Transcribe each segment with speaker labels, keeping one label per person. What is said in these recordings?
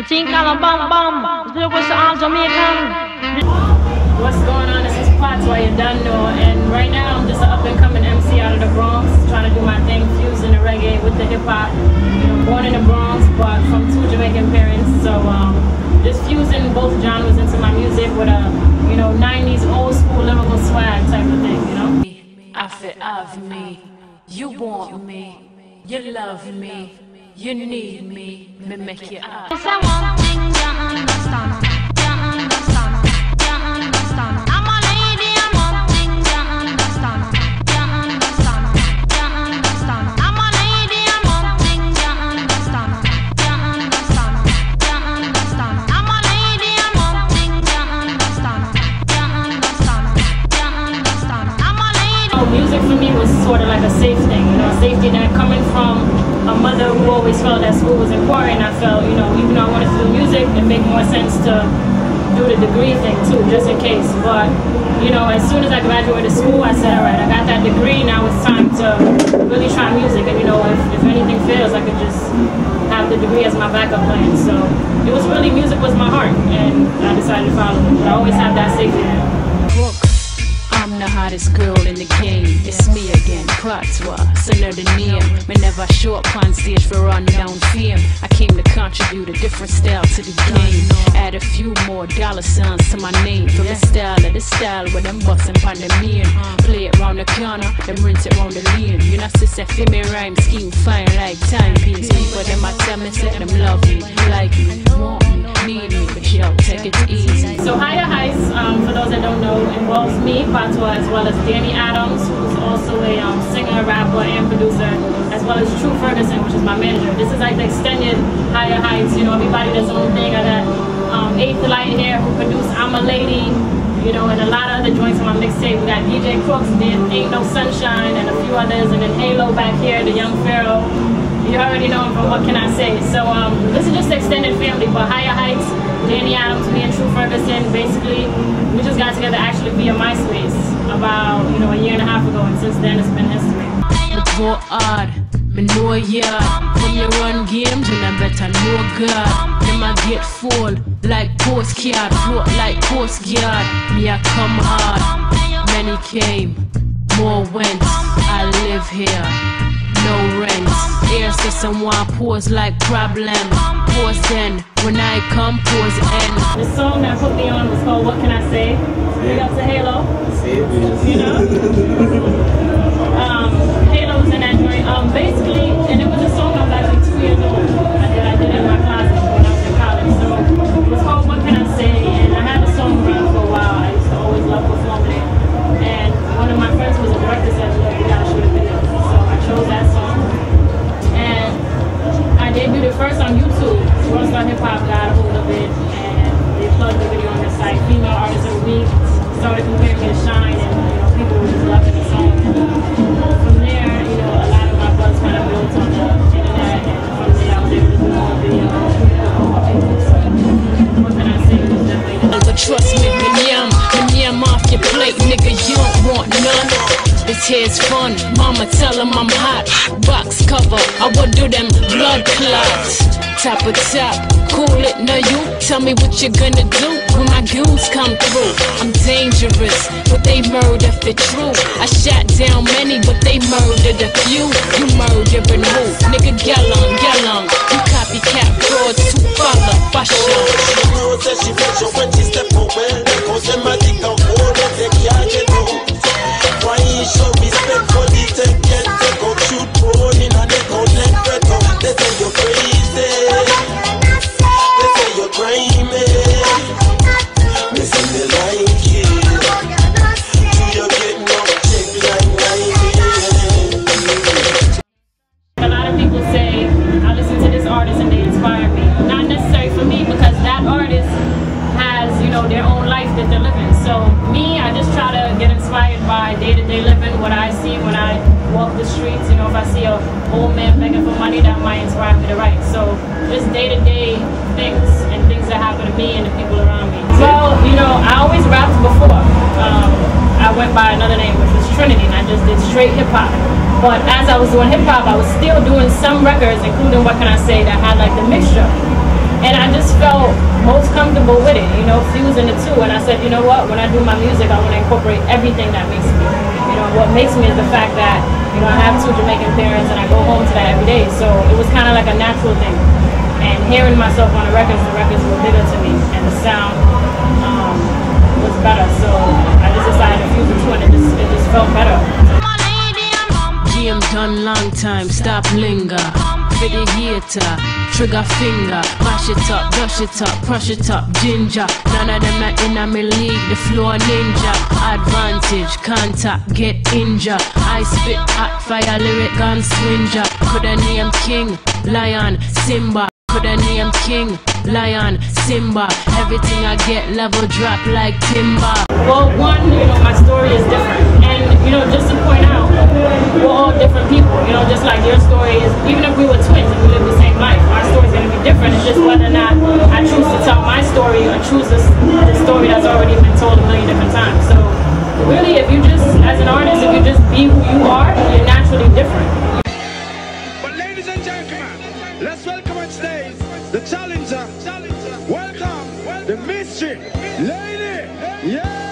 Speaker 1: What's going on? This is PATWA, you done know. And right now I'm just an up and coming MC out of the Bronx, trying to do my thing, fusing the reggae with the hip hop. You know, born in the Bronx, but from 2 Jamaican parents. So just fusing both genres into my music with a, you know, 90s old school lyrical swag type of thing, you know.
Speaker 2: I feel of me, you want me, you love me, you need me make you up.
Speaker 3: It's one thing you understand, you understand, you understand. I'm a lady, I'm one thing you understand, you understand, you understand. I'm a lady, I'm one thing you understand, you understand, you understand. I'm a lady, I'm one thing you understand, you understand, you understand. I'm a lady.
Speaker 1: Music for me was sort of like a safe thing, you know, a safety net coming from a mother who always felt that school was important. I felt, you know, even though I wanted to do music, it made more sense to do the degree thing too, just in case. But, you know, as soon as I graduated school, I said, all right, I got that degree, now it's time to really try music. And, you know, if anything fails, I could just have the degree as my backup plan. So it was really, music was my heart, and I decided to follow it. But I always have that safety net.
Speaker 2: I'm the hottest girl in the game. It's me again, PATWA, similar to name. Me never show up on stage for rundown fame. I came to contribute a different style to the game. Add a few more dollar signs to my name. From the style of the style where them bustin' on the mean. Play it round the corner, then rinse it round the lane. You know, sis, that feel me rhyme scheme fine like timepiece. People them I tell me, say them love me, like me, want me, need me, but yo, take it easy.
Speaker 1: So Higher Heights, for those that don't know, involves me, PATWA, as well as Danny Adams, who's also a singer, rapper, and producer, as well as True Ferguson, which is my manager. This is like the extended Higher Heights, you know, everybody does their own thing. I got 8th Light here, who produced I'm a Lady, you know, and a lot of other joints on my mixtape. We got DJ Crooks, did Ain't No Sunshine, and a few others, and then Halo back here, the Young Pharaoh. You already know him from What Can I Say. So this is just extended family, but Higher Heights, Danny Adams, me and True Ferguson, basically, we just got together actually via MySpace about, you know, a year and a half ago, and since then it's been history.
Speaker 2: Go hard, me know ya. When you run games, you know better know God. Them I get full like postcard, float like Coast Guard. Me I come hard, many came, more went. I live here, no rent. Air system one pose like problem. Pause then, when I come, pause end.
Speaker 1: The song that put me on was called What Can I Say? Big up to Halo. You know? Halo's in that joint. Basically, and it was a song I was actually 2 years old. I did it in my classes when I was in college. So it was called What Can I Say? And I had the song around for a while. I used to always love performing it. And one of my friends was a director, said, look, you gotta shoot a video. So I chose that song. And I debuted it first on YouTube. Rockstar Hip Hop got a hold of it, and they plugged the video on their site. Female Artist of the Week started comparing me to Shine, and you know, people were just loving the song. And from there, you know, a lot of my buzz kind of built on the internet, and from there I was able to do more videos. So what can I say? It was definitely
Speaker 2: But trust me, the name off your plate, nigga, you don't want none. This here's fun, mama tell them I'm hot. Box cover, I would do them blood clots. Top of top, cool it, now you tell me what you're gonna do when my goons come through. I'm dangerous, but they murder for true. I shot down many, but they murdered a few. You murdering who? Nigga, yell on. You copycat frauds who follow fashion.
Speaker 4: She knows that she fashion when she step away. Cause them I think I'm old and they can't get out. Why you show respect for the tech? Get take out, shoot rolling and they don't let better. They say you're crazy. They say you're grimy. They say they like it. Do you get no check like
Speaker 1: a lot of people say, I listen to this artist and they inspire me. Not necessarily for me, because that artist has, you know, their own life that they're living. So me, I just try to get inspired by day-to-day living, what I see when I walk the streets. You know, if I see an old man begging for money, that might inspire me to write. So just day-to-day things and things that happen to me and the people around me. Well, you know, I always rapped before. I went by another name, which was Trinity, and I just did straight hip-hop. But as I was doing hip-hop, I was still doing some records, including What Can I Say, that had like the mixture. And I just comfortable with it, you know, fusing the two. And I said, you know what, when I do my music, I want to incorporate everything that makes me. You know, what makes me is the fact that, you know, I have 2 Jamaican parents and I go home to that every day. So it was kind of like a natural thing. And hearing myself on the records were bigger to me, and the sound was better. So I just decided to fuse the two, and it just felt better.
Speaker 2: GM done long time, stop linger. For the hater, trigger finger. Mash it up, brush it up, crush it up, ginger. None of them not in my league, the floor ninja. Advantage, contact, get injured. I spit hot fire, lyric gun swinger. Coulda name King, Lion, Simba. Coulda name King, Lion, Simba. Everything I get level drop like timber.
Speaker 1: Well, one, you know, my story is different. And, you know, just to point out, we're all different people. You know, just like your story is, even if we were twins and we live the same life, our story's going to be different. It's just whether or not I choose to tell my story or choose the story that's already been told a million different times. So, really, if you just, as an artist, if you just be who you are, you're naturally different.
Speaker 5: But ladies and gentlemen, let's welcome on stage the challenger. Welcome the mystery lady. Yeah.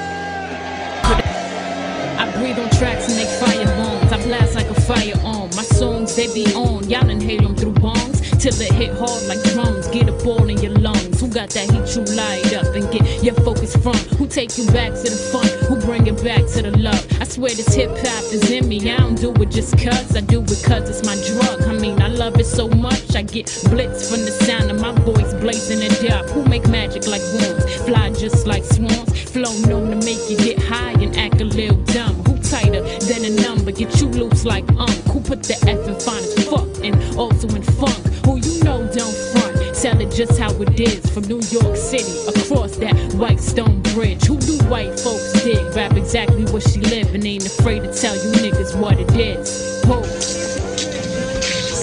Speaker 2: I breathe on tracks and make fire bombs. I blast like a firearm. My songs, they be on. Y'all inhale them through bongs till it hit hard like drums. Get a ball in your lungs. Who got that heat you light up and get your focus from? Who take you back to the fun? Who bring it back to the love? I swear this hip hop is in me. I don't do it just cuz. I do it cuz it's my drug. I mean, I love it so much. I get blitzed from the sound of my voice blazing it up. Who make magic like wands? Fly just like swans. Flow known to make you get high and act a little dumb. Who tighter than a number? Get you loose like Who put the F in fine as fuck and also in funk? Who you know don't front? Tell it just how it is. From New York City across that white stone bridge. Who do white folks dig? Rap exactly where she live and ain't afraid to tell you niggas what it is. Who?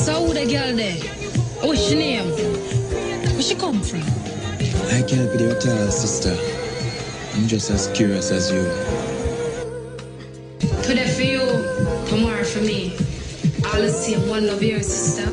Speaker 6: So who the girl there? What's your name? Where she come from?
Speaker 7: I can't be your tall sister. I'm just as curious as you.
Speaker 6: Today for you, tomorrow for me. All the same, one love your sister.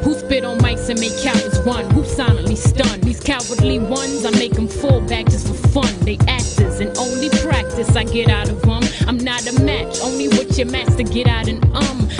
Speaker 2: Who spit on mics and make cowards run? Who silently stun? These cowardly ones, I make them fall back just for fun. They actors and only practice I get out of them. I'm not a match, only with your match to get out and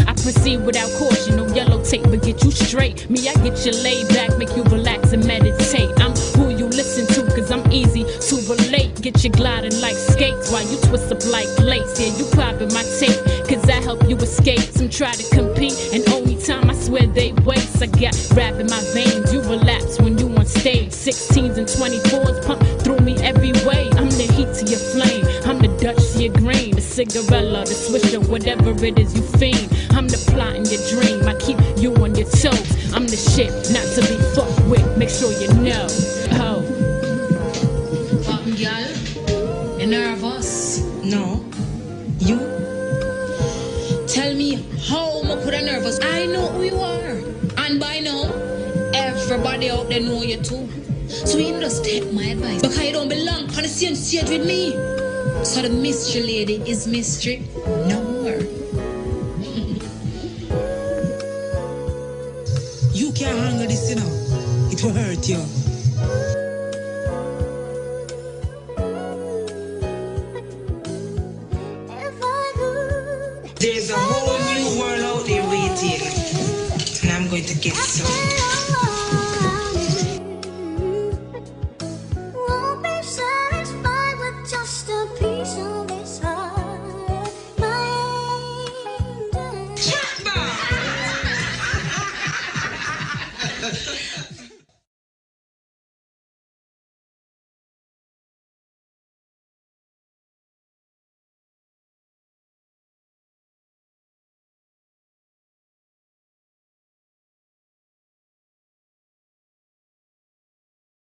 Speaker 2: I proceed without caution, no yellow tape, but get you straight. Me, I get you laid back, make you relax and meditate. I'm who you listen to, cause I'm easy to relate. Get you gliding like skates while you twist up like lace. Yeah, you popping my tape, cause I help you escape. Some try to compete, and only time I swear they waste. I got rap in my veins, you relapse when you on stage. 16s and 24s pump through me every way. I'm the heat to your flame, I'm the Dutch to your green, the cigarella, the swisher, whatever it is you fiend. I'm the plot in your dream, I keep you on your toes. I'm the shit not to be fucked with, make sure you know. Oh.
Speaker 6: Fucking girl, you nervous?
Speaker 8: No. You?
Speaker 6: Tell me how much could I nervous? I know who you are. And by now, everybody out there know you too. So you just take my advice. Because you don't belong on the same stage with me. So the mystery lady is mystery no more.
Speaker 8: You can't handle this, you know. It will hurt you. There's a whole new world out there waiting. And I'm going to get some.